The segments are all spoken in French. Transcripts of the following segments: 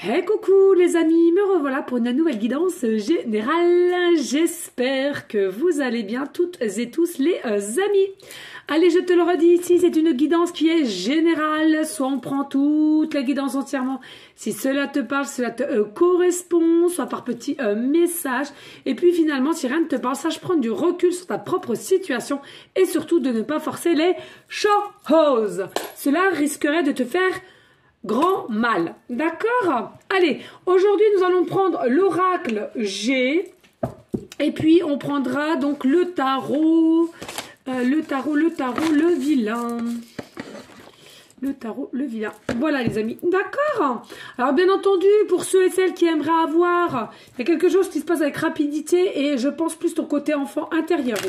Hey coucou les amis, me revoilà pour une nouvelle guidance générale. J'espère que vous allez bien toutes et tous les amis. Allez, je te le redis ici, c'est une guidance qui est générale. Soit on prend toute la guidance entièrement, si cela te parle, cela te correspond, soit par petits messages. Et puis finalement, si rien ne te parle, sache prendre du recul sur ta propre situation et surtout de ne pas forcer les choses. Cela risquerait de te faire grand mal, d'accord? Allez, aujourd'hui nous allons prendre l'oracle G et puis on prendra donc le tarot, le vilain. Le tarot, le vilain. Voilà les amis, d'accord? Alors bien entendu, pour ceux et celles qui aimeraient avoir, il y a quelque chose qui se passe avec rapidité et je pense plus ton côté enfant intérieur.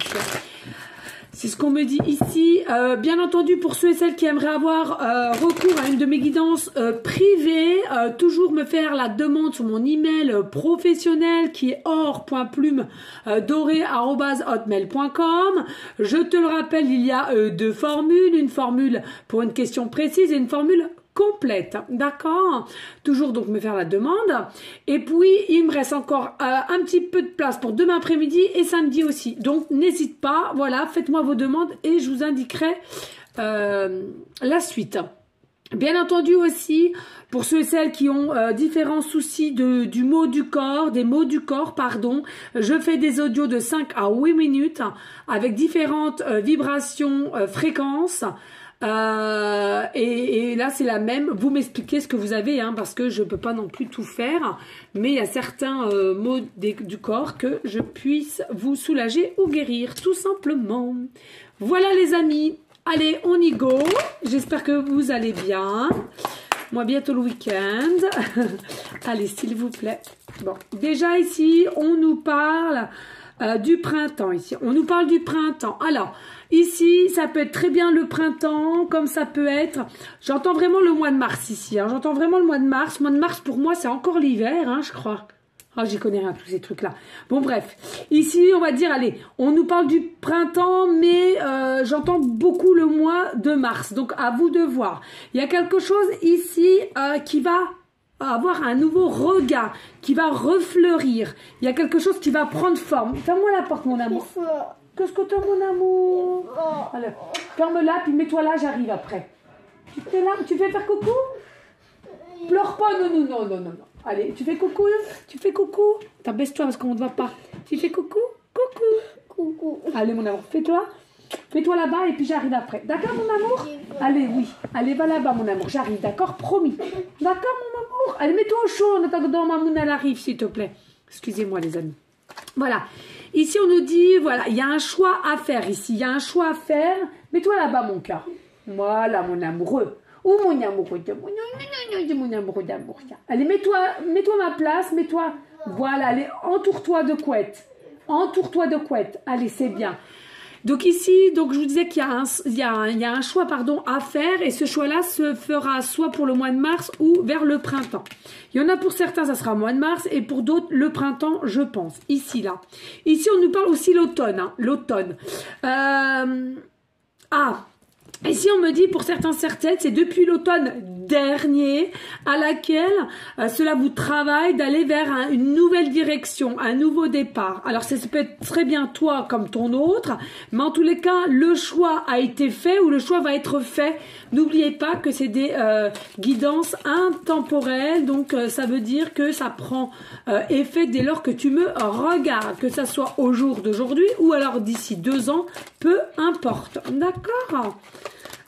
C'est ce qu'on me dit ici. Bien entendu, pour ceux et celles qui aimeraient avoir recours à une de mes guidances privées, toujours me faire la demande sur mon email professionnel qui est or.plume.doré@hotmail.com. Je te le rappelle, il y a deux formules. Une formule pour une question précise et une formule complète, d'accord? Toujours donc me faire la demande. Et puis, il me reste encore un petit peu de place pour demain après-midi et samedi aussi. Donc, n'hésite pas, voilà, faites-moi vos demandes et je vous indiquerai la suite. Bien entendu aussi, pour ceux et celles qui ont différents soucis du mot du corps, des mots du corps, pardon, je fais des audios de 5 à 8 minutes avec différentes vibrations, fréquences. Et là c'est la même, vous m'expliquez ce que vous avez parce que je ne peux pas non plus tout faire, mais il y a certains mots du corps que je puisse vous soulager ou guérir tout simplement. Voilà les amis, allez on y go, j'espère que vous allez bien, moi bientôt le week-end. Allez s'il vous plaît. Bon, déjà ici on nous parle du printemps, ici on nous parle du printemps. Alors ici, ça peut être très bien le printemps, comme ça peut être... J'entends vraiment le mois de mars ici. J'entends vraiment le mois de mars. Le mois de mars, pour moi, c'est encore l'hiver, je crois. Ah, j'y connais rien, tous ces trucs-là. Bon, bref. Ici, on va dire, allez, on nous parle du printemps, mais j'entends beaucoup le mois de mars. Donc, à vous de voir. Il y a quelque chose ici qui va avoir un nouveau regard, qui va refleurir. Il y a quelque chose qui va prendre forme. Ferme-moi la porte, mon amour. Qu'est-ce que t'as, mon amour? Alors, ferme-la, puis mets-toi là, j'arrive après. Tu fais là, tu fais faire coucou? Pleure pas, non. Allez, tu fais coucou? Tu fais coucou? Baisse-toi parce qu'on ne te voit pas. Tu fais coucou? Coucou. Allez, mon amour, fais-toi. Fais-toi là-bas et puis j'arrive après. D'accord, mon amour? Allez, oui. Allez, va là-bas, mon amour. J'arrive, d'accord? Promis. D'accord, mon amour? Allez, mets-toi au chaud en attendant Mamoun, elle arrive, s'il te plaît. Excusez-moi, les amis. Voilà. Ici, on nous dit, voilà, il y a un choix à faire ici. Il y a un choix à faire. Mets-toi là-bas, mon cœur. Voilà, mon amoureux. Ou mon amoureux. Mon amoureux d'amour. Allez, mets-toi à ma place. Mets-toi. Voilà, allez, entoure-toi de couette. Entoure-toi de couette. Allez, c'est bien. Donc ici, donc je vous disais qu'il y a un choix à faire et ce choix-là se fera soit pour le mois de mars ou vers le printemps. Il y en a pour certains, ça sera au mois de mars et pour d'autres, le printemps, je pense. Ici, là. Ici, on nous parle aussi l'automne. L'automne. Ici, on me dit, pour certains, certaines, c'est depuis l'automne dernier à laquelle cela vous travaille d'aller vers une nouvelle direction, un nouveau départ. Alors, ça peut être très bien toi comme ton autre, mais en tous les cas, le choix a été fait ou le choix va être fait. N'oubliez pas que c'est des guidances intemporelles, donc ça veut dire que ça prend effet dès lors que tu me regardes, que ça soit au jour d'aujourd'hui ou alors d'ici 2 ans, peu importe. D'accord ?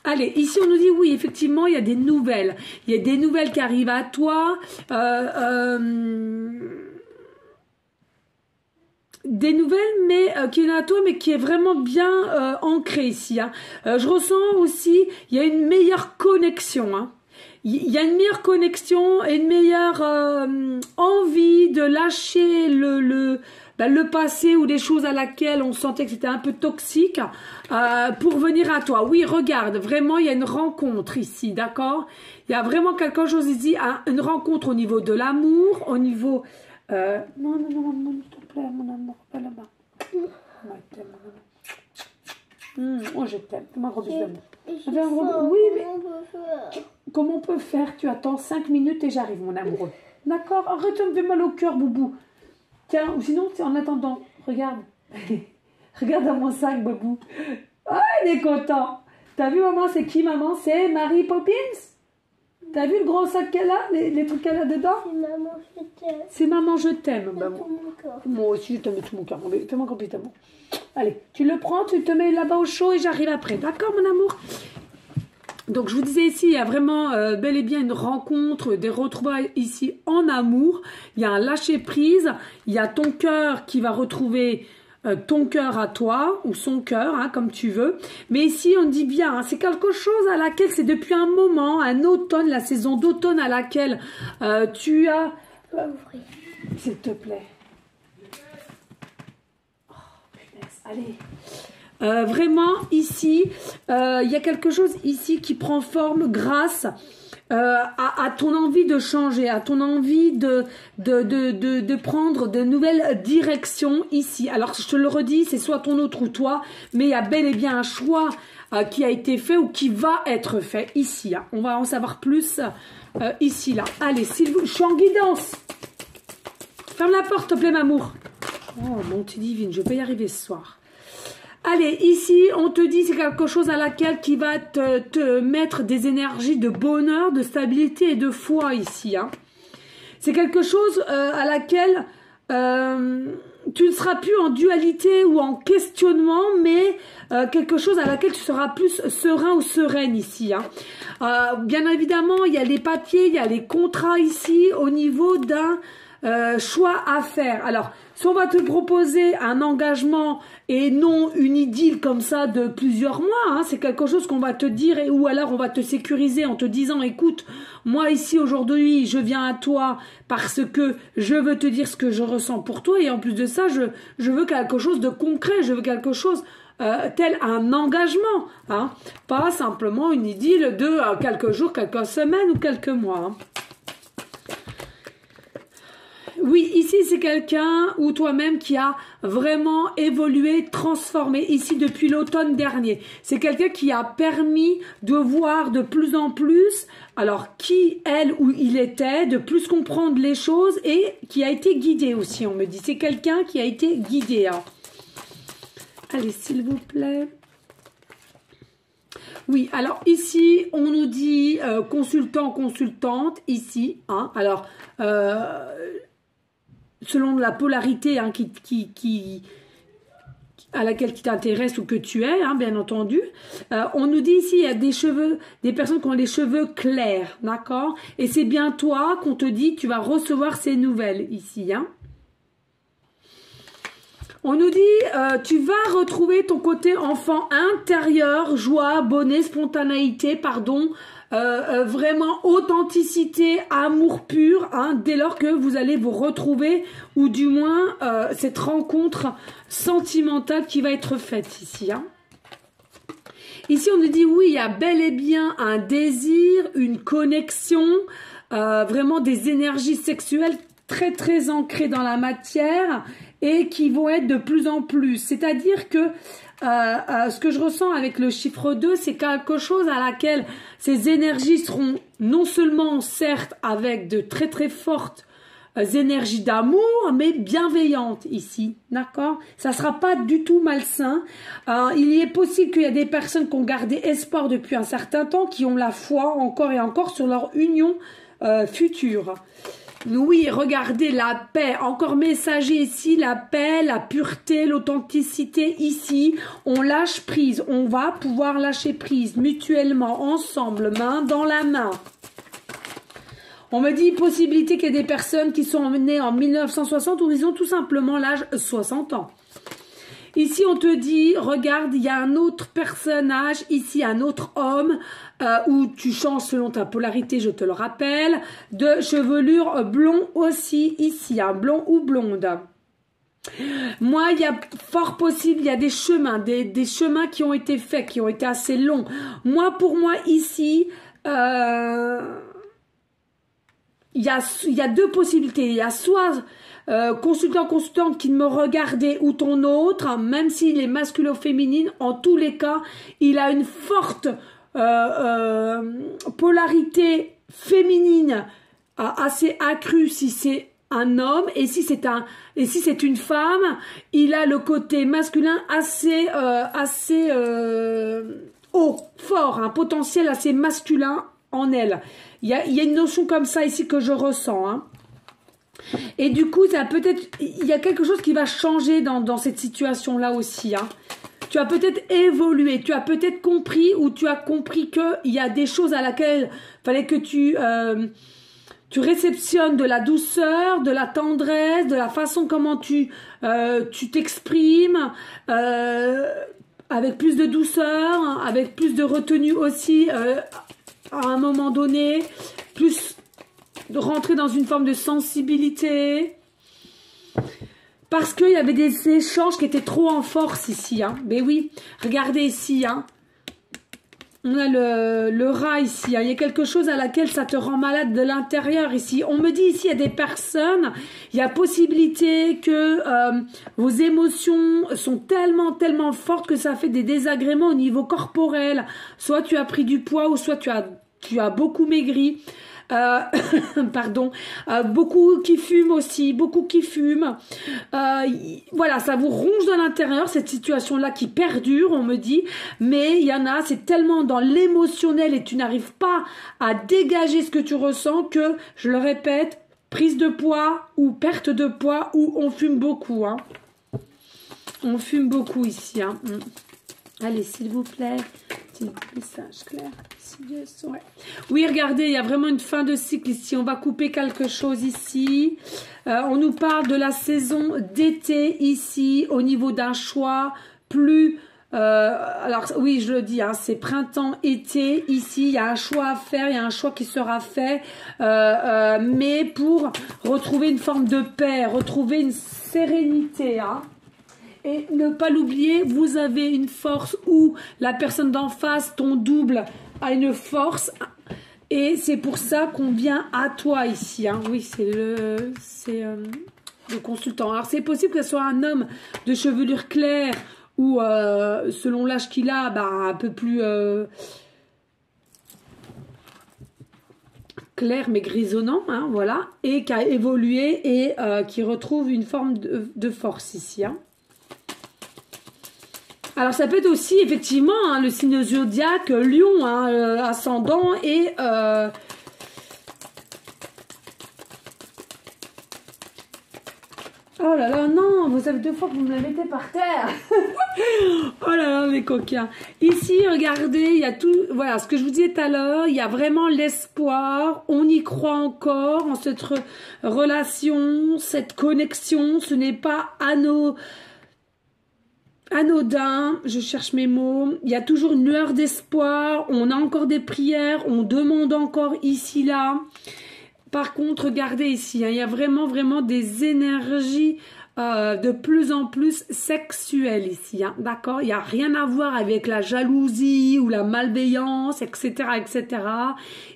Allez, ici on nous dit oui, effectivement, il y a des nouvelles. Il y a des nouvelles qui arrivent à toi. Des nouvelles, mais qui viennent à toi, mais qui est vraiment bien ancrée ici. Je ressens aussi, il y a une meilleure connexion. Il y a une meilleure connexion et une meilleure envie de lâcher le passé ou des choses à laquelle on sentait que c'était un peu toxique pour venir à toi. Oui, regarde, vraiment, il y a une rencontre ici, d'accord? Il y a vraiment quelque chose ici, une rencontre au niveau de l'amour, au niveau... Non, s'il te plaît, mon amour, pas là-bas. Moi, je t'aime, mon amour. Oh, je t'aime. Fais-moi un gros bisou d'amour. Oui, mais... Comment on peut faire? Tu attends 5 minutes et j'arrive, mon amoureux. D'accord? Arrête, ça me fait mal au cœur, Boubou. Tiens, ou sinon, en attendant, regarde. Regarde dans mon sac, Boubou. Ah, il est content. T'as vu, maman, c'est qui, maman? C'est Mary Poppins? T'as vu le gros sac qu'elle a, les trucs qu'elle a dedans? C'est maman, je t'aime. C'est maman, je t'aime. De tout mon corps. Moi aussi, je t'aime de tout mon cœur. Fais-moi un petit amour. Allez, tu le prends, tu te mets là-bas au chaud et j'arrive après. D'accord, mon amour? Donc, je vous disais ici, il y a vraiment bel et bien une rencontre, des retrouvailles ici en amour. Il y a un lâcher-prise. Il y a ton cœur qui va retrouver ton cœur à toi, ou son cœur, hein, comme tu veux. Mais ici, on dit bien, hein, c'est quelque chose à laquelle, c'est depuis un moment, un automne, la saison d'automne à laquelle tu as... S'il te plaît. Oh, punaise, allez. Vraiment, ici, il y a quelque chose ici qui prend forme grâce à ton envie de changer, à ton envie de prendre de nouvelles directions ici. Alors, je te le redis, c'est soit ton autre ou toi, mais il y a bel et bien un choix qui a été fait ou qui va être fait ici. Hein. On va en savoir plus ici, là. Allez, s'il vous plaît, je suis en guidance. Ferme la porte, s'il te plaît, m'amour. Oh, mon petit divine, je vais y arriver ce soir. Allez, ici, on te dit c'est quelque chose à laquelle qui va te mettre des énergies de bonheur, de stabilité et de foi ici. Hein. C'est quelque chose à laquelle tu ne seras plus en dualité ou en questionnement, mais quelque chose à laquelle tu seras plus serein ou sereine ici. Hein. Bien évidemment, il y a les papiers, il y a les contrats ici au niveau d'un choix à faire. Alors, si on va te proposer un engagement et non une idylle comme ça de plusieurs mois, hein, c'est quelque chose qu'on va te dire ou alors on va te sécuriser en te disant écoute, moi ici aujourd'hui je viens à toi parce que je veux te dire ce que je ressens pour toi et en plus de ça je veux quelque chose de concret, je veux quelque chose tel un engagement, hein, pas simplement une idylle de quelques jours, quelques semaines ou quelques mois. Hein. Oui, ici, c'est quelqu'un ou toi-même qui a vraiment évolué, transformé ici depuis l'automne dernier. C'est quelqu'un qui a permis de voir de plus en plus, alors qui, elle ou il était, de plus comprendre les choses et qui a été guidé aussi, on me dit. C'est quelqu'un qui a été guidé. Hein. Allez, s'il vous plaît. Oui, alors ici, on nous dit consultant, consultante, ici. Hein, alors... selon la polarité hein, à laquelle tu t'intéresses ou que tu es, hein, bien entendu. On nous dit ici, il y a des personnes qui ont les cheveux clairs, d'accord? Et c'est bien toi qu'on te dit, tu vas recevoir ces nouvelles ici. Hein. On nous dit, tu vas retrouver ton côté enfant intérieur, joie, bonheur, spontanéité, pardon, vraiment authenticité, amour pur, hein, dès lors que vous allez vous retrouver, ou du moins cette rencontre sentimentale qui va être faite ici. Hein. Ici, on nous dit, oui, il y a bel et bien un désir, une connexion, vraiment des énergies sexuelles très, très ancrées dans la matière et qui vont être de plus en plus. C'est-à-dire que ce que je ressens avec le chiffre 2, c'est quelque chose à laquelle ces énergies seront non seulement, certes, avec de très, très fortes énergies d'amour, mais bienveillantes ici, d'accord? Ça sera pas du tout malsain. Il est possible qu'il y ait des personnes qui ont gardé espoir depuis un certain temps, qui ont la foi encore et encore sur leur union future. Oui, regardez la paix, encore messager ici, la paix, la pureté, l'authenticité ici. On lâche prise, on va pouvoir lâcher prise mutuellement, ensemble, main dans la main. On me dit possibilité qu'il y ait des personnes qui sont nées en 1960 ou ils ont tout simplement l'âge 60 ans. Ici, on te dit, regarde, il y a un autre personnage, ici, un autre homme, où tu changes selon ta polarité, je te le rappelle, de chevelure blond aussi, ici, un blond ou blonde. Moi, il y a fort possible, il y a des chemins, des chemins qui ont été faits, qui ont été assez longs. Moi, pour moi, ici, il y a deux possibilités. Il y a soit... consultante qui me regardait ou ton autre, hein, même s'il est masculin ou féminine, en tous les cas, il a une forte polarité féminine assez accru si c'est un homme, et si c'est une femme, il a le côté masculin assez haut, fort, un potentiel assez masculin en elle. Il y a une notion comme ça ici que je ressens, hein. Et du coup, il y a quelque chose qui va changer dans cette situation-là aussi, hein. Tu as peut-être évolué, tu as peut-être compris, ou tu as compris qu'il y a des choses à laquelle il fallait que tu réceptionnes de la douceur, de la tendresse, de la façon comment tu t'exprimes, avec plus de douceur, avec plus de retenue aussi, à un moment donné, plus de rentrer dans une forme de sensibilité. Parce qu'il y avait des échanges qui étaient trop en force ici, hein. Mais oui, regardez ici, hein. On a le rat ici, hein. Il y a quelque chose à laquelle ça te rend malade de l'intérieur ici. On me dit ici, il y a des personnes, il y a possibilité que vos émotions sont tellement fortes que ça fait des désagréments au niveau corporel. Soit tu as pris du poids, ou soit tu as beaucoup maigri. Pardon, beaucoup qui fument aussi, beaucoup qui fument. Voilà, ça vous ronge de l'intérieur, cette situation-là qui perdure, on me dit. Mais il y en a, c'est tellement dans l'émotionnel et tu n'arrives pas à dégager ce que tu ressens que, je le répète, prise de poids ou perte de poids, ou on fume beaucoup, hein. On fume beaucoup ici, hein. Allez, s'il vous plaît, petit message clair. Ouais. Oui, regardez, il y a vraiment une fin de cycle ici. On va couper quelque chose ici. On nous parle de la saison d'été ici, au niveau d'un choix plus... alors oui, je le dis, hein, c'est printemps-été. Ici, il y a un choix à faire, il y a un choix qui sera fait. Mais pour retrouver une forme de paix, retrouver une sérénité, hein. Et ne pas l'oublier, vous avez une force où la personne d'en face, ton double, a une force. Et c'est pour ça qu'on vient à toi ici, hein. Oui, c'est le consultant. Alors, c'est possible que ce soit un homme de chevelure claire ou, selon l'âge qu'il a, bah, un peu plus clair mais grisonnant, hein, voilà. Et qui a évolué et qui retrouve une forme de force ici, hein. Alors, ça peut être aussi, effectivement, hein, le signe zodiaque, lion, hein, ascendant, et... Oh là là, non, vous savez 2 fois que vous me la mettez par terre. Oh là là, les coquins. Ici, regardez, il y a tout... Voilà, ce que je vous disais tout à l'heure, il y a vraiment l'espoir. On y croit encore en cette relation, cette connexion. Ce n'est pas anodin, je cherche mes mots, il y a toujours une lueur d'espoir, on a encore des prières, on demande encore ici, là. Par contre, regardez ici, hein, il y a vraiment des énergies de plus en plus sexuelles ici, hein, d'accord? Il n'y a rien à voir avec la jalousie ou la malveillance, etc., etc.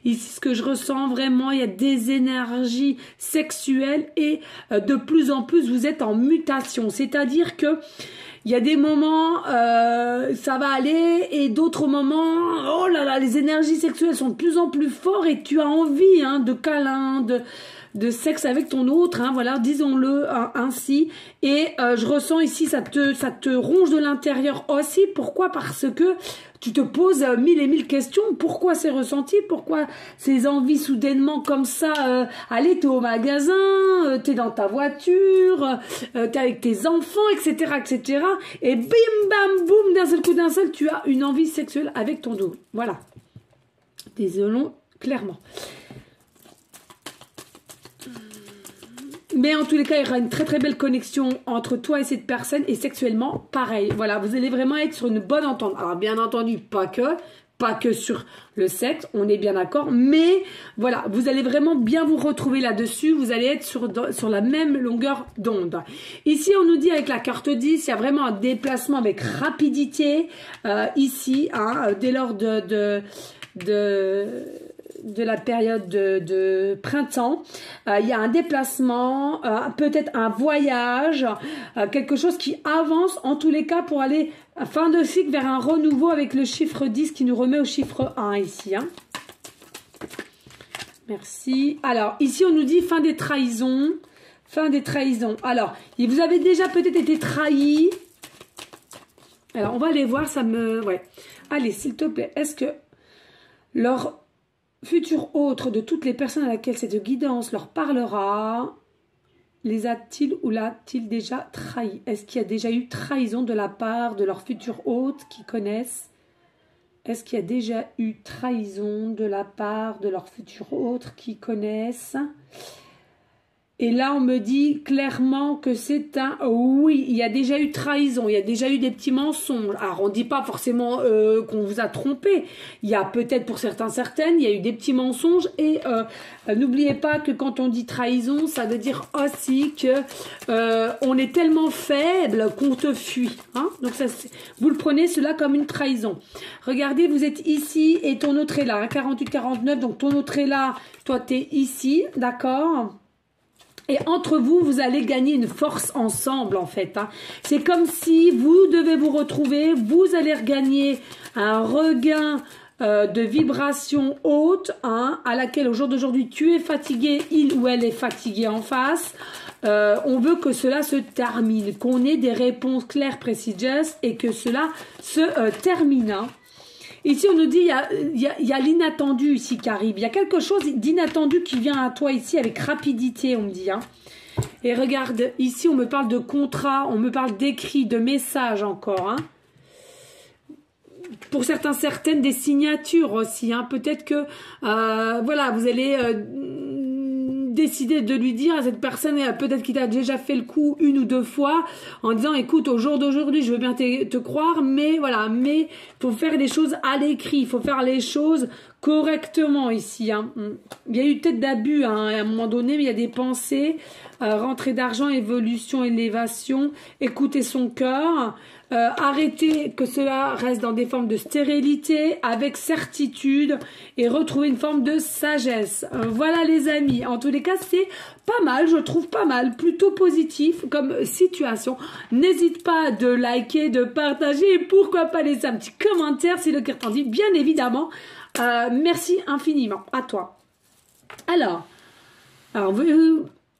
Ici, ce que je ressens vraiment, il y a des énergies sexuelles et de plus en plus, vous êtes en mutation, c'est-à-dire que il y a des moments, ça va aller, et d'autres moments, oh là là, les énergies sexuelles sont de plus en plus fortes et tu as envie, hein, de câlins, de sexe avec ton autre, hein, voilà, disons-le ainsi. Et je ressens ici, ça te ronge de l'intérieur aussi. Pourquoi? Parce que tu te poses 1000 et 1000 questions. Pourquoi c'est ressenti? Pourquoi ces envies soudainement comme ça? Allez, t'es au magasin, t'es dans ta voiture, t'es avec tes enfants, etc., etc. Et bim, bam, boum, d'un seul coup, d'un seul, tu as une envie sexuelle avec ton double. Voilà. Désolons, clairement. Mais en tous les cas, il y aura une très belle connexion entre toi et cette personne, et sexuellement, pareil. Voilà, vous allez vraiment être sur une bonne entente. Alors, bien entendu, pas que sur le sexe, on est bien d'accord. Mais voilà, vous allez vraiment bien vous retrouver là-dessus. Vous allez être sur la même longueur d'onde. Ici, on nous dit avec la carte 10, il y a vraiment un déplacement avec rapidité. Ici, hein, dès lors de la période de printemps, il y a un déplacement, peut-être un voyage, quelque chose qui avance en tous les cas pour aller à fin de cycle vers un renouveau avec le chiffre 10 qui nous remet au chiffre 1 ici, hein. Merci. Alors, ici, on nous dit fin des trahisons. Fin des trahisons. Alors, vous avez déjà peut-être été trahi. Alors, on va aller voir, ça me... Ouais. Allez, s'il te plaît, est-ce que leur futur autre de toutes les personnes à laquelle cette guidance leur parlera, les a-t-il ou l'a-t-il déjà trahi? Est-ce qu'il y a déjà eu trahison de la part de leur futur hôte qu'ils connaissent? Est-ce qu'il y a déjà eu trahison de la part de leur futur hôte qu'ils connaissent? Et là, on me dit clairement que c'est un oui, il y a déjà eu trahison, il y a déjà eu des petits mensonges. Alors, on ne dit pas forcément qu'on vous a trompé. Il y a peut-être pour certaines, il y a eu des petits mensonges. Et n'oubliez pas que quand on dit trahison, ça veut dire aussi que on est tellement faible qu'on te fuit. Hein. Donc, ça, vous le prenez cela comme une trahison. Regardez, vous êtes ici et ton autre est là. Hein, 48-49, donc ton autre est là, toi, tu es ici, d'accord ? Et entre vous, vous allez gagner une force ensemble, en fait. Hein. C'est comme si vous devez vous retrouver, vous allez regagner un regain de vibration haute, hein, à laquelle au jour d'aujourd'hui, tu es fatigué, il ou elle est fatigué en face. On veut que cela se termine, qu'on ait des réponses claires, précises, et que cela se termine. Hein. Ici, on nous dit, il y a l'inattendu ici qui arrive. Il y a quelque chose d'inattendu qui vient à toi ici avec rapidité, on me dit. Hein. Et regarde, ici, on me parle de contrat, on me parle d'écrit, de messages encore. Hein. Pour certaines, des signatures aussi. Hein. Peut-être que, voilà, vous allez... décider de lui dire à cette personne, peut-être qu'il a déjà fait le coup une ou deux fois, en disant écoute, au jour d'aujourd'hui je veux bien te croire, mais voilà, mais faut faire les choses à l'écrit, il faut faire les choses correctement ici. Hein. Il y a eu peut-être d'abus hein, à un moment donné, mais il y a des pensées, rentrée d'argent, évolution, élévation, écouter son cœur. Arrêter que cela reste dans des formes de stérilité avec certitude et retrouver une forme de sagesse. Voilà les amis, en tous les cas c'est pas mal, je trouve pas mal, plutôt positif comme situation. N'hésite pas de liker, de partager et pourquoi pas laisser un petit commentaire si le cœur t'en dit, bien évidemment. Merci infiniment à toi. Alors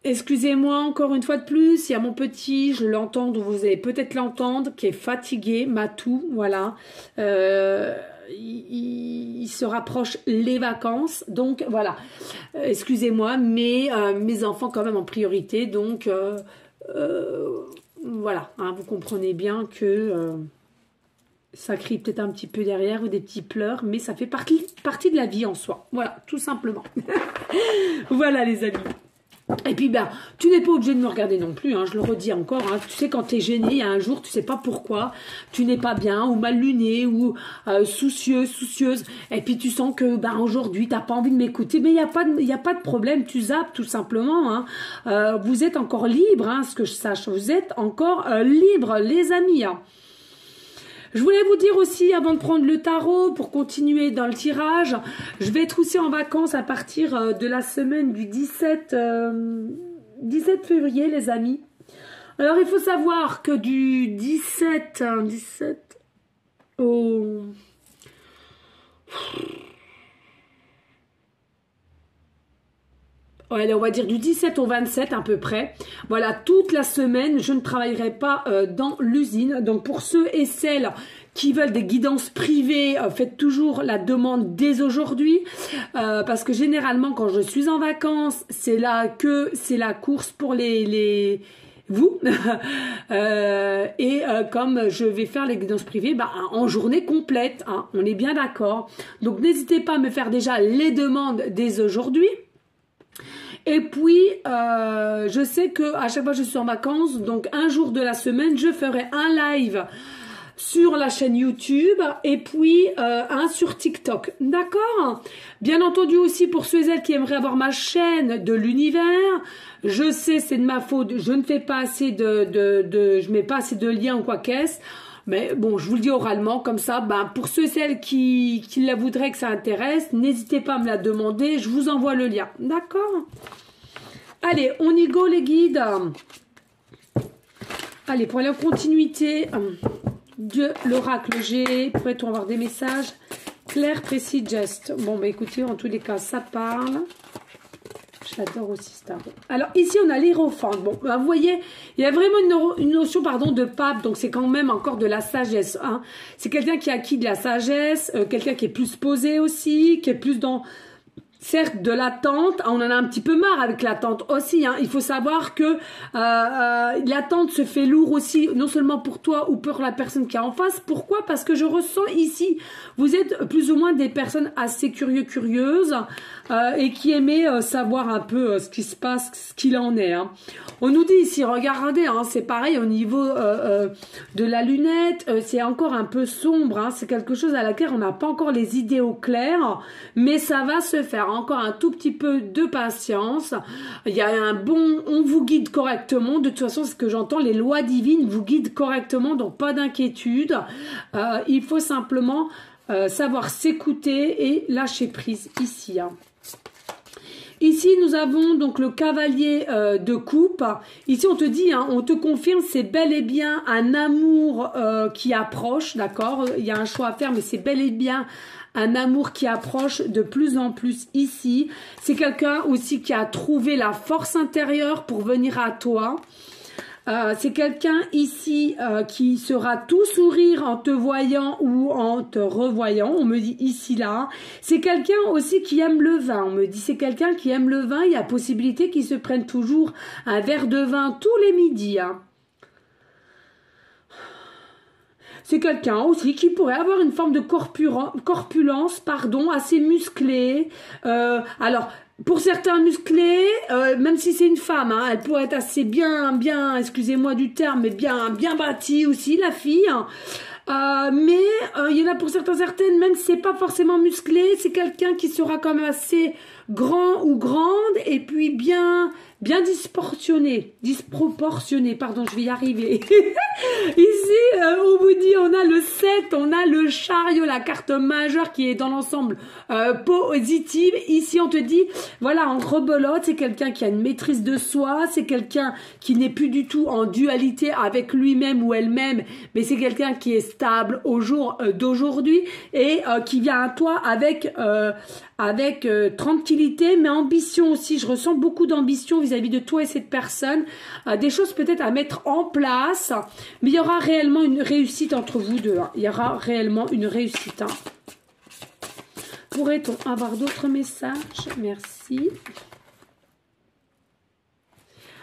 excusez-moi encore une fois de plus, il y a mon petit, je l'entends, vous allez peut-être l'entendre, qui est fatigué, Matou, voilà. Il se rapproche les vacances, donc voilà. Excusez-moi, mais mes enfants quand même en priorité, donc voilà, hein, vous comprenez bien que ça crie peut-être un petit peu derrière ou des petits pleurs, mais ça fait partie de la vie en soi, voilà, tout simplement. Voilà les amis. Et puis, ben, tu n'es pas obligé de me regarder non plus, hein, je le redis encore. Hein, tu sais, quand tu es gêné, il y a un jour, tu sais pas pourquoi, tu n'es pas bien, ou mal luné, ou soucieuse. Et puis, tu sens que ben, aujourd'hui, tu n'as pas envie de m'écouter. Mais il n'y a pas de problème, tu zappes tout simplement. Hein. Vous êtes encore libre, hein, ce que je sache. Vous êtes encore libre, les amis. Hein. Je voulais vous dire aussi, avant de prendre le tarot, pour continuer dans le tirage, je vais être aussi en vacances à partir de la semaine du 17 février, les amis. Alors, il faut savoir que du 17 au... Ouais, on va dire du 17 au 27 à peu près. Voilà, toute la semaine, je ne travaillerai pas dans l'usine. Donc, pour ceux et celles qui veulent des guidances privées, faites toujours la demande dès aujourd'hui. Parce que généralement, quand je suis en vacances, c'est là que c'est la course pour vous. Comme je vais faire les guidances privées en journée complète. Hein, on est bien d'accord. Donc, n'hésitez pas à me faire déjà les demandes dès aujourd'hui. Et puis, je sais que à chaque fois que je suis en vacances, donc un jour de la semaine, je ferai un live sur la chaîne YouTube et puis un sur TikTok. D'accord? Bien entendu aussi pour ceux et celles qui aimeraient avoir ma chaîne de l'univers. Je sais, c'est de ma faute. Je ne fais pas assez je mets pas assez de liens ou quoi qu'est-ce. Mais bon, je vous le dis oralement, comme ça, pour ceux et celles qui la voudraient, que ça intéresse, n'hésitez pas à me la demander, je vous envoie le lien. D'accord? Allez, on y go les guides. Allez, pour la continuité de l'oracle G, pourrait-on avoir des messages clairs, précis, gestes? Bon, écoutez, en tous les cas, ça parle. J'adore aussi ce tarot. Alors ici on a l'Hiérophante. Bon, bah, vous voyez, il y a vraiment une notion, pardon, de pape. Donc c'est quand même encore de la sagesse. Hein. C'est quelqu'un qui a acquis de la sagesse, quelqu'un qui est plus posé aussi, qui est plus dans... Certes, de l'attente, on en a un petit peu marre avec l'attente aussi. Hein. Il faut savoir que l'attente se fait lourd aussi, non seulement pour toi ou pour la personne qui est en face. Pourquoi? Parce que je ressens ici, vous êtes plus ou moins des personnes assez curieuses et qui aimez savoir un peu ce qui se passe, ce qu'il en est. Hein. On nous dit ici, regardez, hein, c'est pareil au niveau de la lunette, c'est encore un peu sombre. Hein. C'est quelque chose à laquelle on n'a pas encore les idées au clair, mais ça va se faire. Encore un tout petit peu de patience. Il y a un bon... On vous guide correctement. De toute façon, c'est ce que j'entends. Les lois divines vous guident correctement. Donc, pas d'inquiétude. Il faut simplement savoir s'écouter et lâcher prise ici. Hein. Ici, nous avons donc le cavalier de coupe. Ici, on te dit, hein, on te confirme, c'est bel et bien un amour qui approche, d'accord? Il y a un choix à faire, mais c'est bel et bien un amour qui approche de plus en plus ici. C'est quelqu'un aussi qui a trouvé la force intérieure pour venir à toi. C'est quelqu'un ici qui sera tout sourire en te voyant ou en te revoyant. On me dit ici, là. C'est quelqu'un aussi qui aime le vin. On me dit c'est quelqu'un qui aime le vin. Il y a possibilité qu'il se prenne toujours un verre de vin tous les midis. Hein. C'est quelqu'un aussi qui pourrait avoir une forme de corpulence, pardon, assez musclée. Alors, pour certains musclés, même si c'est une femme, hein, elle pourrait être assez bien, excusez-moi du terme, mais bien bâtie aussi, la fille. Mais il y en a pour certaines, même si c'est pas forcément musclé, c'est quelqu'un qui sera quand même assez grand ou grande et puis bien disproportionné, pardon, je vais y arriver. Ici, on vous dit, on a le 7, on a le chariot, la carte majeure qui est dans l'ensemble positive. Ici, on te dit, voilà, en rebelote, c'est quelqu'un qui a une maîtrise de soi, c'est quelqu'un qui n'est plus du tout en dualité avec lui-même ou elle-même, mais c'est quelqu'un qui est stable au jour d'aujourd'hui et qui vient à toi avec tranquillité, mais ambition aussi. Je ressens beaucoup d'ambition vis-à-vis de toi et cette personne. Des choses peut-être à mettre en place, mais il y aura réellement une réussite entre vous deux. Hein. Il y aura réellement une réussite. Hein. Pourrait-on avoir d'autres messages? Merci.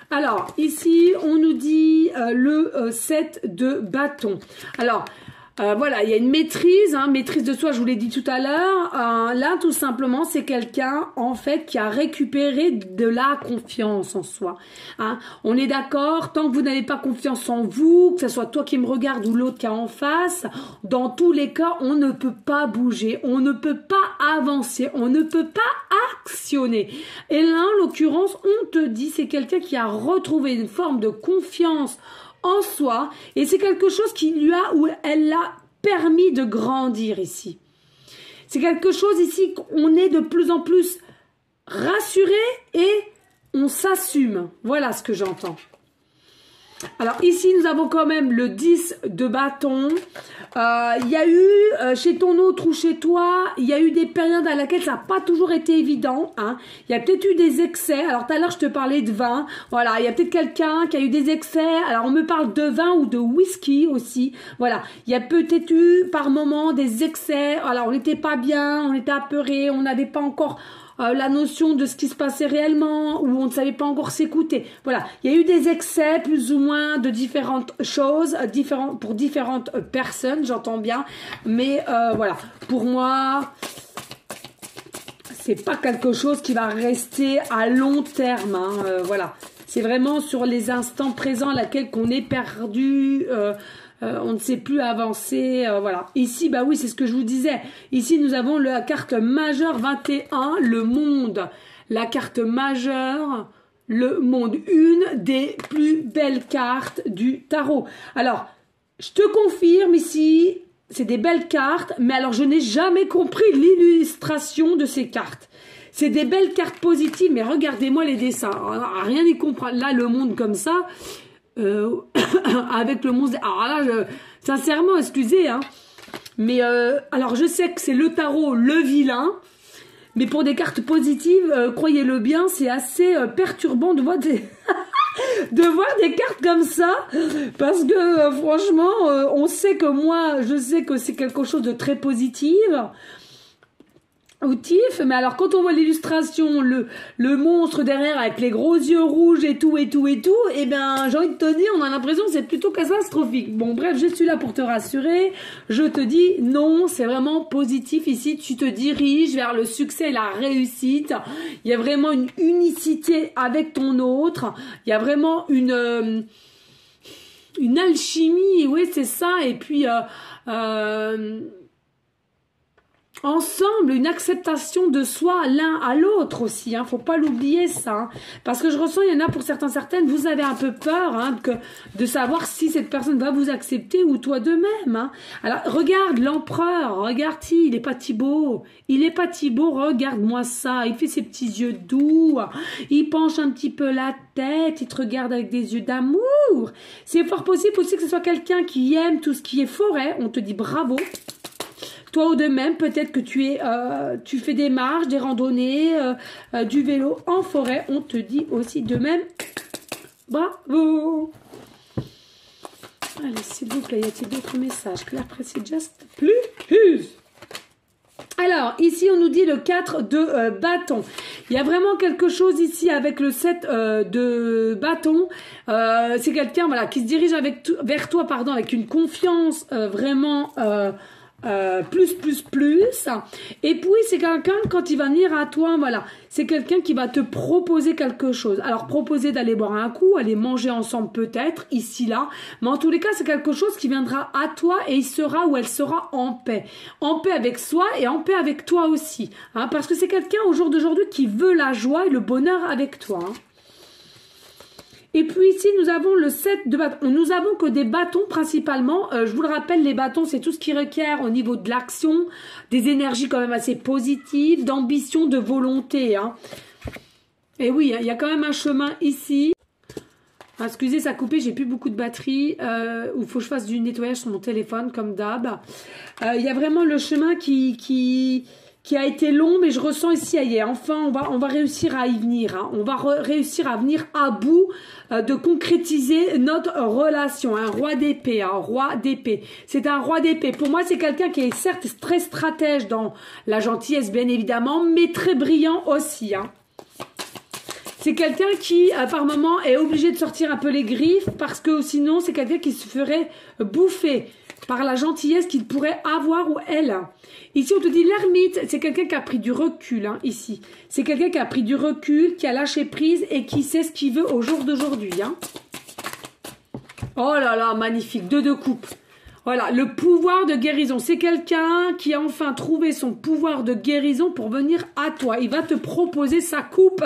Alors, ici, on nous dit le 7 de bâton. Alors, voilà, il y a une maîtrise, hein, maîtrise de soi, je vous l'ai dit tout à l'heure. Là, tout simplement, c'est quelqu'un, en fait, qui a récupéré de la confiance en soi. Hein. On est d'accord, tant que vous n'avez pas confiance en vous, que ce soit toi qui me regarde ou l'autre qui est en face, dans tous les cas, on ne peut pas bouger, on ne peut pas avancer, on ne peut pas actionner. Et là, en l'occurrence, on te dit, c'est quelqu'un qui a retrouvé une forme de confiance en soi, et c'est quelque chose qui lui a ou elle l'a permis de grandir ici. C'est quelque chose ici qu'on est de plus en plus rassuré et on s'assume. Voilà ce que j'entends. Alors ici nous avons quand même le 10 de bâton. Il y a eu chez ton autre ou chez toi, il y a eu des périodes à laquelle ça n'a pas toujours été évident. Hein. Il y a peut-être eu des excès. Alors tout à l'heure je te parlais de vin. Voilà, il y a peut-être quelqu'un qui a eu des excès. Alors on me parle de vin ou de whisky aussi. Voilà, il y a peut-être eu par moments des excès. Alors on n'était pas bien, on était apeuré, on n'avait pas encore la notion de ce qui se passait réellement, ou on ne savait pas encore s'écouter. Voilà, il y a eu des excès plus ou moins de différentes choses, pour différentes personnes, j'entends bien, mais voilà, pour moi, c'est pas quelque chose qui va rester à long terme, hein, voilà. C'est vraiment sur les instants présents à laquelle qu'on est perdu, on ne sait plus avancer, voilà. Ici, bah oui, c'est ce que je vous disais. Ici, nous avons la carte majeure 21, le monde. La carte majeure, le monde. Une des plus belles cartes du tarot. Alors, je te confirme ici, c'est des belles cartes, mais alors je n'ai jamais compris l'illustration de ces cartes. C'est des belles cartes positives, mais regardez-moi les dessins. Rien n'y comprend. Là, le monde comme ça... avec le monstre. Alors là, sincèrement, excusez, hein. Mais alors, je sais que c'est le tarot, le vilain. Mais pour des cartes positives, croyez-le bien, c'est assez perturbant de voir des... de voir des cartes comme ça, parce que franchement, on sait que moi, je sais que c'est quelque chose de très positif. Outif, mais alors quand on voit l'illustration, le monstre derrière avec les gros yeux rouges et tout, et ben j'ai envie de te dire, on a l'impression que c'est plutôt catastrophique. Bon bref, je suis là pour te rassurer, je te dis non, c'est vraiment positif ici, tu te diriges vers le succès et la réussite, il y a vraiment une unicité avec ton autre, il y a vraiment une alchimie, oui c'est ça, et puis ensemble, une acceptation de soi l'un à l'autre aussi, hein, faut pas l'oublier ça, hein, parce que je ressens, il y en a pour certaines, vous avez un peu peur hein, de savoir si cette personne va vous accepter ou toi de même. Hein. Alors regarde l'empereur, regarde-t-il, il est pas Thibaut, regarde-moi ça, il fait ses petits yeux doux, il penche un petit peu la tête, il te regarde avec des yeux d'amour. C'est fort possible aussi que ce soit quelqu'un qui aime tout ce qui est forêt, on te dit bravo. Toi ou de même, peut-être que tu fais des marches, des randonnées, du vélo en forêt. On te dit aussi de même, bravo. Allez, s'il vous plaît, y a-t-il d'autres messages? Claire Précise Just plus. Alors, ici, on nous dit le 4 de bâton. Il y a vraiment quelque chose ici avec le 7 de bâton. C'est quelqu'un voilà, qui se dirige vers toi avec une confiance vraiment... plus. Et puis, c'est quelqu'un, quand il va venir à toi, voilà, c'est quelqu'un qui va te proposer quelque chose. Alors, proposer d'aller boire un coup, aller manger ensemble peut-être, ici, là. Mais en tous les cas, c'est quelque chose qui viendra à toi et il sera ou elle sera en paix. En paix avec soi et en paix avec toi aussi. Hein, parce que c'est quelqu'un, au jour d'aujourd'hui, qui veut la joie et le bonheur avec toi. Hein. Et puis ici, nous avons le 7 de bâton. Nous avons que des bâtons principalement. Je vous le rappelle, les bâtons, c'est tout ce qui requiert au niveau de l'action, des énergies quand même assez positives, d'ambition, de volonté. Hein. Et oui, il y a quand même un chemin ici. Ah, excusez, ça a coupé, j'ai plus beaucoup de batterie. Il faut que je fasse du nettoyage sur mon téléphone, comme d'hab. Il y a vraiment le chemin qui a été long, mais je ressens ici, enfin, on va réussir à y venir. Hein. On va réussir à venir à bout de concrétiser notre relation. Un roi d'épée, un roi d'épée. C'est un roi d'épée. Pour moi, c'est quelqu'un qui est certes très stratège dans la gentillesse, bien évidemment, mais très brillant aussi. Hein. C'est quelqu'un qui, par moment, est obligé de sortir un peu les griffes parce que sinon, c'est quelqu'un qui se ferait bouffer par la gentillesse qu'il pourrait avoir ou elle. Ici, on te dit l'ermite, c'est quelqu'un qui a pris du recul, hein, ici. C'est quelqu'un qui a pris du recul, qui a lâché prise et qui sait ce qu'il veut au jour d'aujourd'hui. Hein. Oh là là, magnifique, 2 de coupe. Voilà, le pouvoir de guérison. C'est quelqu'un qui a enfin trouvé son pouvoir de guérison pour venir à toi. Il va te proposer sa coupe.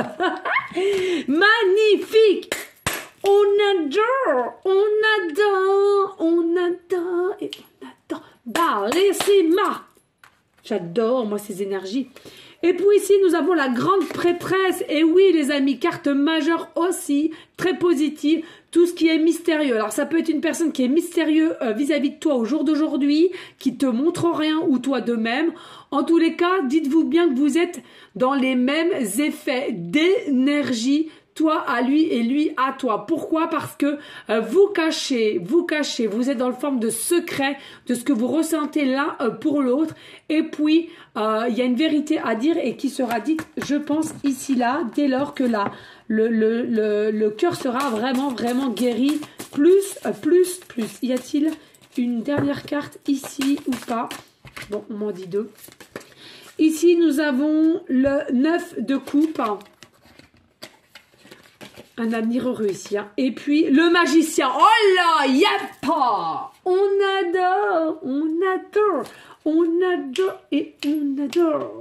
Magnifique! On adore, et on adore. Bellissima! J'adore, moi, ces énergies. Et puis ici, nous avons la grande prêtresse. Et oui, les amis, carte majeure aussi, très positive. Tout ce qui est mystérieux. Alors, ça peut être une personne qui est mystérieuse vis-à-vis de toi au jour d'aujourd'hui, qui te montre rien ou toi de même. En tous les cas, dites-vous bien que vous êtes dans les mêmes effets d'énergie, toi à lui et lui à toi. Pourquoi? Parce que vous cachez, vous êtes dans le forme de secret de ce que vous ressentez l'un pour l'autre. Et puis, il y a une vérité à dire et qui sera dite, je pense, ici, là, dès lors que là, le cœur sera vraiment guéri. Plus. Y a-t-il une dernière carte ici ou pas? Bon, on m'en dit 2. Ici, nous avons le 9 de coupe. Un avenir heureux ici. Hein. Et puis, le magicien. Oh là, yappa! On adore.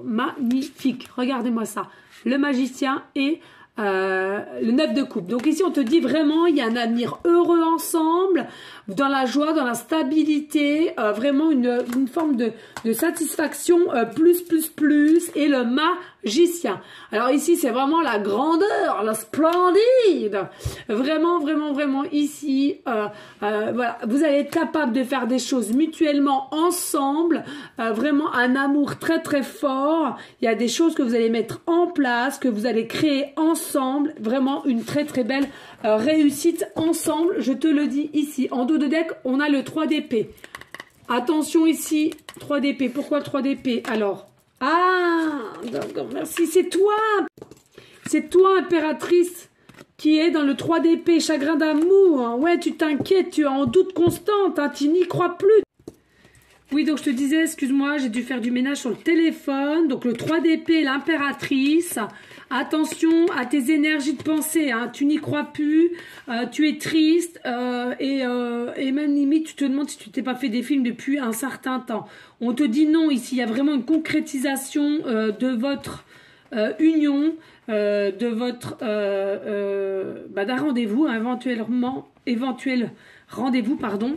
Magnifique. Regardez-moi ça. Le magicien et le 9 de coupe. Donc ici, on te dit vraiment, il y a un avenir heureux ensemble, dans la joie, dans la stabilité, vraiment une forme de satisfaction plus, et le magicien. Alors ici, c'est vraiment la grandeur, la splendide. Vraiment ici, voilà, vous allez être capable de faire des choses mutuellement ensemble, vraiment un amour très fort. Il y a des choses que vous allez mettre en place, que vous allez créer ensemble, vraiment une très belle réussite ensemble, je te le dis ici. En dos de deck, on a le 3 d'épée. Attention ici, 3 d'épée. Pourquoi le 3 d'épée? Alors, d'accord, merci, c'est toi, impératrice, qui est dans le 3 d'épée, chagrin d'amour. Ouais, tu t'inquiètes, tu es en doute constante, hein, tu n'y crois plus. Oui, donc je te disais, excuse-moi, j'ai dû faire du ménage sur le téléphone. Donc le 3 d'épée, l'impératrice. Attention à tes énergies de pensée, hein. Tu n'y crois plus, tu es triste et même limite tu te demandes si tu t'es pas fait des films depuis un certain temps. On te dit non ici, il y a vraiment une concrétisation de votre union, de votre d'un rendez-vous, éventuel rendez-vous, pardon.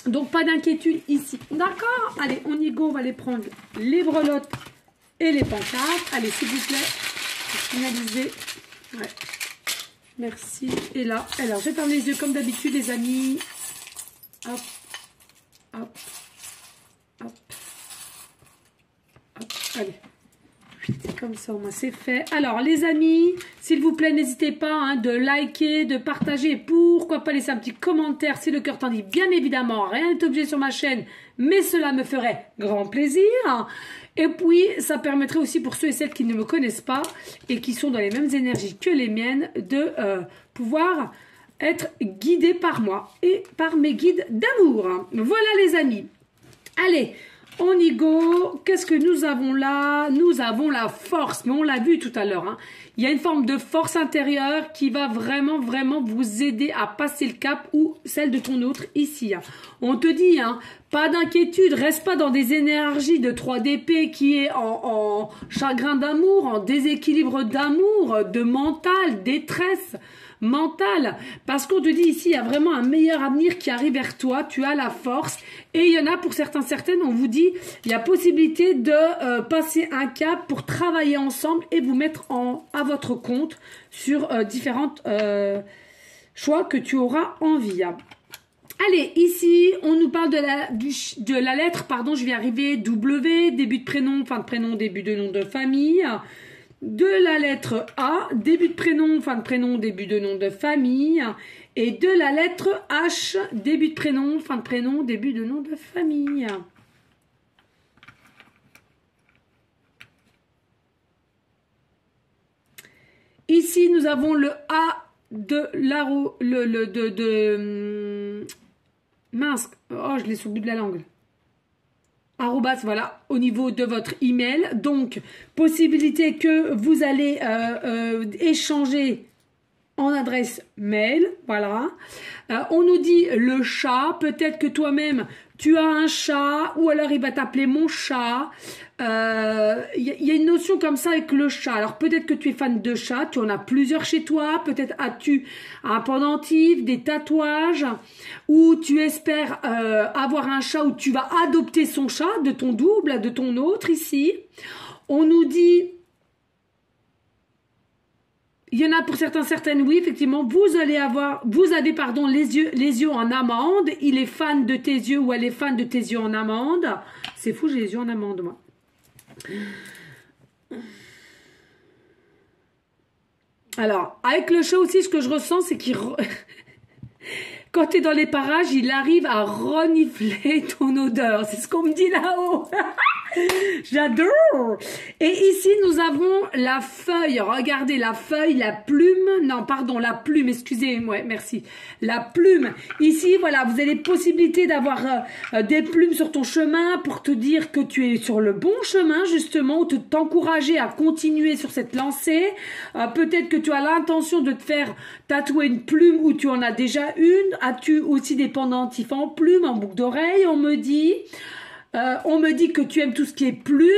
Donc pas d'inquiétude ici, d'accord? Allez, on y go, on va aller prendre les breloques et les pancartes. Allez, s'il vous plaît. Finaliser. Ouais. Merci. Et là, alors je ferme les yeux comme d'habitude, les amis. Hop, hop, hop, hop. Allez. Comme ça, au moins c'est fait. Alors, les amis, s'il vous plaît, n'hésitez pas hein, de liker, de partager. Pourquoi pas laisser un petit commentaire si le cœur t'en dit. Bien évidemment, rien n'est obligé sur ma chaîne, mais cela me ferait grand plaisir. Et puis, ça permettrait aussi pour ceux et celles qui ne me connaissent pas et qui sont dans les mêmes énergies que les miennes de pouvoir être guidés par moi et par mes guides d'amour. Voilà les amis. Allez, on y go. Qu'est-ce que nous avons là? Nous avons la force, mais on l'a vu tout à l'heure. Hein. Il y a une forme de force intérieure qui va vraiment vous aider à passer le cap ou celle de ton autre ici. Hein. On te dit, hein, pas d'inquiétude, reste pas dans des énergies de 3 d'épée qui est en chagrin d'amour, en déséquilibre d'amour, de mental, détresse mentale, parce qu'on te dit ici, il y a vraiment un meilleur avenir qui arrive vers toi, tu as la force, et il y en a pour certaines, on vous dit, il y a possibilité de passer un cap pour travailler ensemble et vous mettre à votre compte sur différents choix que tu auras envie. Allez, ici, on nous parle de la lettre, pardon, je vais arriver, W, début de prénom, fin de prénom, début de nom de famille. De la lettre A, début de prénom, fin de prénom, début de nom de famille. Et de la lettre H, début de prénom, fin de prénom, début de nom de famille. Ici, nous avons le A de l'arrow, mince, oh, je l'ai sur le bout de la langue. Arrobas, voilà, au niveau de votre email. Donc, possibilité que vous allez échanger en adresse mail, voilà. On nous dit le chat, peut-être que toi-même, tu as un chat, ou alors il va t'appeler mon chat. Il y a une notion comme ça avec le chat. Alors, peut-être que tu es fan de chat, tu en as plusieurs chez toi, peut-être as-tu un pendentif, des tatouages, ou tu espères avoir un chat, ou tu vas adopter son chat, de ton double, de ton autre ici. On nous dit... Il y en a pour certaines, oui, effectivement, vous avez les yeux en amande. Il est fan de tes yeux ou elle est fan de tes yeux en amande. C'est fou, j'ai les yeux en amande, moi. Alors, avec le chat aussi, ce que je ressens, c'est qu'il... Quand tu es dans les parages, il arrive à renifler ton odeur. C'est ce qu'on me dit là-haut. J'adore. Et ici, nous avons la feuille. Regardez, la feuille, la plume. Non, pardon, la plume, excusez-moi, merci. La plume. Ici, voilà, vous avez possibilité d'avoir des plumes sur ton chemin pour te dire que tu es sur le bon chemin, justement, ou t'encourager à continuer sur cette lancée. Peut-être que tu as l'intention de te faire tatouer une plume ou tu en as déjà une. As-tu aussi des pendentifs en plume, en boucle d'oreille, on me dit. On me dit que tu aimes tout ce qui est plume.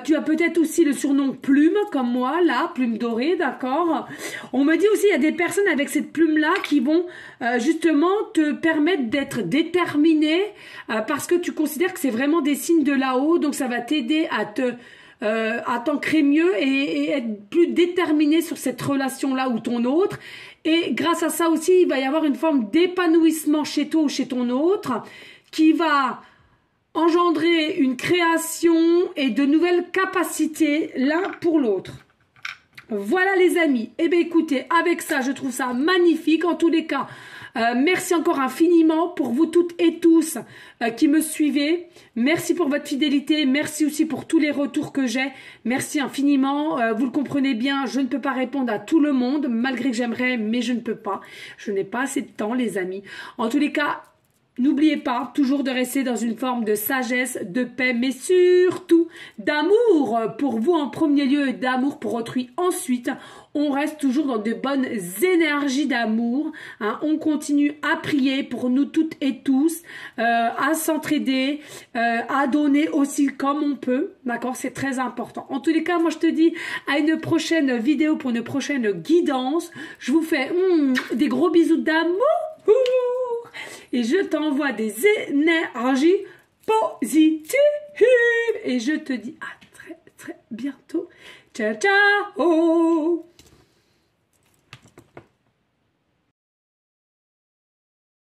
Tu as peut-être aussi le surnom plume, comme moi, là, plume dorée, d'accord. On me dit aussi, il y a des personnes avec cette plume-là qui vont justement te permettre d'être déterminé parce que tu considères que c'est vraiment des signes de là-haut. Donc, ça va t'aider à t'ancrer mieux et être plus déterminé sur cette relation-là ou ton autre. Et grâce à ça aussi, il va y avoir une forme d'épanouissement chez toi ou chez ton autre qui va engendrer une création et de nouvelles capacités l'un pour l'autre. Voilà les amis. Eh bien écoutez, avec ça, je trouve ça magnifique. En tous les cas, merci encore infiniment pour vous toutes et tous qui me suivez. Merci pour votre fidélité. Merci aussi pour tous les retours que j'ai. Merci infiniment. Vous le comprenez bien, je ne peux pas répondre à tout le monde, malgré que j'aimerais, mais je ne peux pas. Je n'ai pas assez de temps, les amis. En tous les cas, n'oubliez pas toujours de rester dans une forme de sagesse, de paix, mais surtout d'amour pour vous en premier lieu et d'amour pour autrui ensuite. On reste toujours dans de bonnes énergies d'amour. Hein. On continue à prier pour nous toutes et tous, à s'entraider, à donner aussi comme on peut. D'accord, c'est très important. En tous les cas, moi je te dis à une prochaine vidéo pour une prochaine guidance. Je vous fais des gros bisous d'amour. Et je t'envoie des énergies positives. Et je te dis à très très bientôt. Ciao ciao.